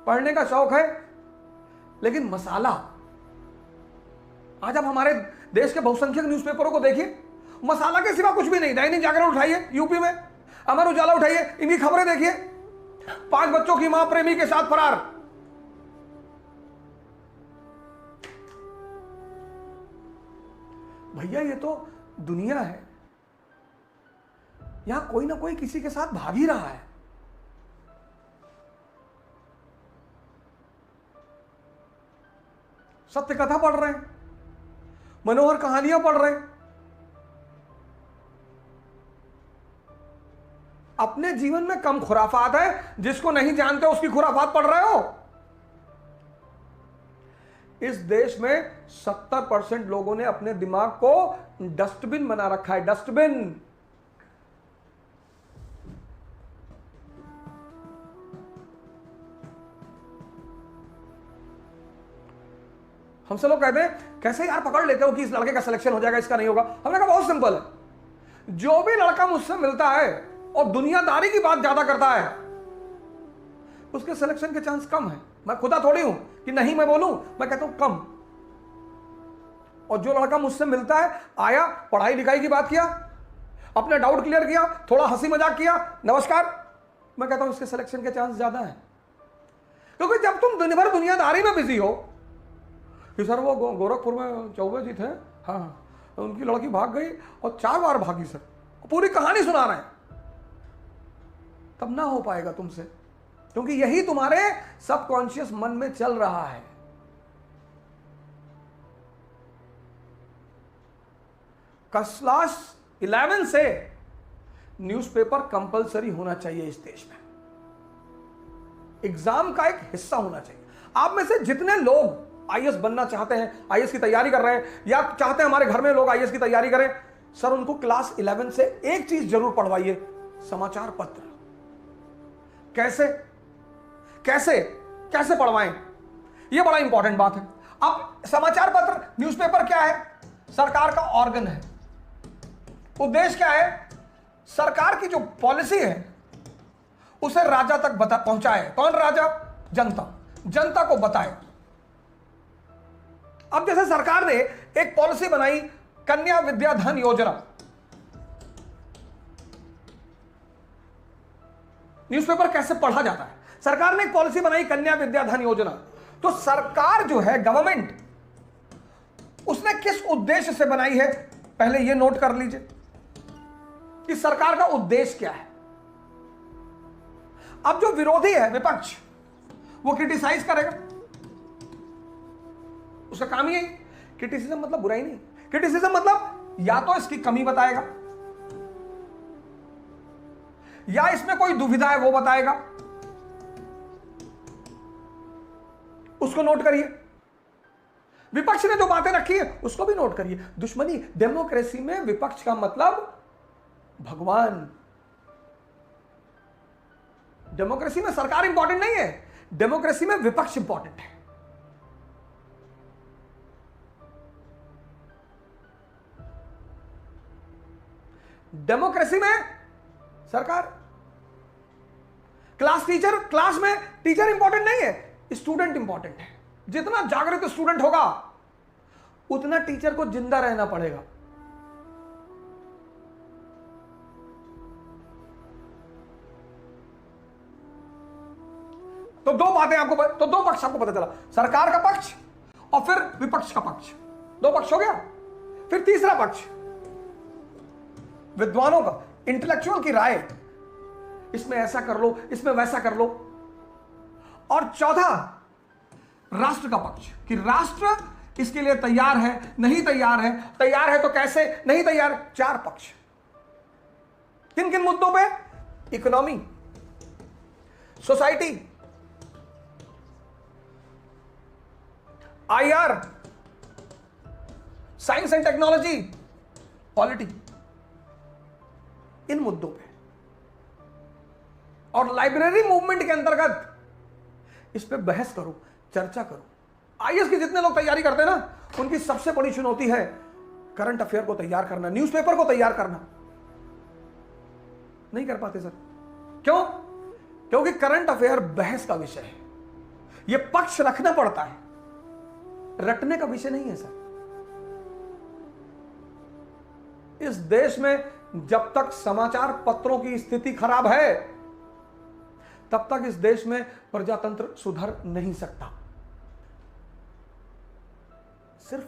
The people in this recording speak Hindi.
पढ़ने का शौक है, लेकिन मसाला, आज आप हमारे देश के बहुसंख्यक न्यूज़पेपरों को देखिए, मसाला के सिवा कुछ भी नहीं। दैनिक जागरण उठाइए यूपी में, अमर उजाला उठाइए, इनकी खबरें देखिए, 5 बच्चों की मां प्रेमी के साथ फरार। भैया ये तो दुनिया है, यहां कोई ना कोई किसी के साथ भाग ही रहा है। सत्य कथा पढ़ रहे हैं, मनोहर कहानियां पढ़ रहे हैं, अपने जीवन में कम खुराफात है, जिसको नहीं जानते उसकी खुराफात पढ़ रहे हो। इस देश में 70% लोगों ने अपने दिमाग को डस्टबिन बना रखा है, डस्टबिन। हमसे लोग कहते हैं कैसे यार पकड़ लेते हो कि इस लड़के का सिलेक्शन हो जाएगा, इसका नहीं होगा। हमने कहा बहुत सिंपल है, जो भी लड़का मुझसे मिलता है और दुनियादारी की बात ज्यादा करता है, उसके सिलेक्शन के चांस कम है। मैं खुदा थोड़ी हूं कि नहीं मैं बोलूं, मैं कहता हूं कम। और जो लड़का मुझसे मिलता है, आया, पढ़ाई लिखाई की बात किया, अपने डाउट क्लियर किया, थोड़ा हंसी मजाक किया, नमस्कार, मैं कहता हूं उसके सिलेक्शन के चांस ज्यादा है। क्योंकि जब तुम दिन भर दुनियादारी में बिजी हो कि सर वो गोरखपुर में चौबे जी थे, हाँ उनकी लड़की भाग गई और 4 बार भागी सर, पूरी कहानी सुना रहे हैं, तब ना हो पाएगा तुमसे, क्योंकि यही तुम्हारे सबकॉन्शियस मन में चल रहा है। क्लास 11 से न्यूज़पेपर कंपलसरी होना चाहिए इस देश में, एग्जाम का एक हिस्सा होना चाहिए। आप में से जितने लोग आईएएस बनना चाहते हैं, आईएएस की तैयारी कर रहे हैं, या चाहते हैं हमारे घर में लोग आईएएस की तैयारी करें, सर उनको क्लास 11 से एक चीज जरूर पढ़वाइए, समाचार पत्र। कैसे कैसे कैसे पढ़वाएं, यह बड़ा इंपॉर्टेंट बात है। अब समाचार पत्र, न्यूज़पेपर क्या है? सरकार का ऑर्गन है। उद्देश्य क्या है? सरकार की जो पॉलिसी है उसे राजा तक पहुंचाए। कौन राजा? जनता, जनता को बताए। अब जैसे सरकार ने एक पॉलिसी बनाई, कन्या विद्याधन योजना, न्यूज़पेपर कैसे पढ़ा जाता है? सरकार ने एक पॉलिसी बनाई, कन्या विद्याधन योजना, तो सरकार जो है, गवर्नमेंट, उसने किस उद्देश्य से बनाई है, पहले यह नोट कर लीजिए कि सरकार का उद्देश्य क्या है। अब जो विरोधी है, विपक्ष, वो क्रिटिसाइज करेगा, उसका काम ही है। क्रिटिसिज्म मतलब बुराई नहीं, क्रिटिसिज्म मतलब या तो इसकी कमी बताएगा, या इसमें कोई दुविधा है वो बताएगा, उसको नोट करिए। विपक्ष ने जो बातें रखी है उसको भी नोट करिए। दुश्मनी, डेमोक्रेसी में विपक्ष का मतलब भगवान। डेमोक्रेसी में सरकार इंपॉर्टेंट नहीं है, डेमोक्रेसी में विपक्ष इंपॉर्टेंट है। डेमोक्रेसी में सरकार, क्लास टीचर, क्लास में टीचर इंपॉर्टेंट नहीं है, स्टूडेंट इंपॉर्टेंट है। जितना जागृत स्टूडेंट होगा उतना टीचर को जिंदा रहना पड़ेगा। तो दो बातें आपको, तो दो पक्ष आपको पता चला, सरकार का पक्ष और फिर विपक्ष का पक्ष। दो पक्ष हो गया। फिर तीसरा पक्ष, विद्वानों का, इंटेलेक्चुअल की राय, इसमें ऐसा कर लो, इसमें वैसा कर लो। और चौथा, राष्ट्र का पक्ष, कि राष्ट्र इसके लिए तैयार है, नहीं तैयार है, तैयार है तो कैसे, नहीं तैयार। 4 पक्ष। किन किन मुद्दों पे? Economy, society, IR, science and technology, polity, इन मुद्दों पे। और लाइब्रेरी मूवमेंट के अंतर्गत इस पे बहस करो, चर्चा करो। आईएएस की जितने लोग तैयारी करते हैं ना, उनकी सबसे बड़ी चुनौती है करंट अफेयर को तैयार करना, न्यूज़पेपर को तैयार करना। नहीं कर पाते सर। क्यों? क्योंकि करंट अफेयर बहस का विषय है। ये पक्ष रखना पड़ता है, रटने का विषय नहीं है सर। इस देश में जब तक समाचार पत्रों की स्थिति खराब है, तब तक इस देश में प्रजातंत्र सुधर नहीं सकता। सिर्फ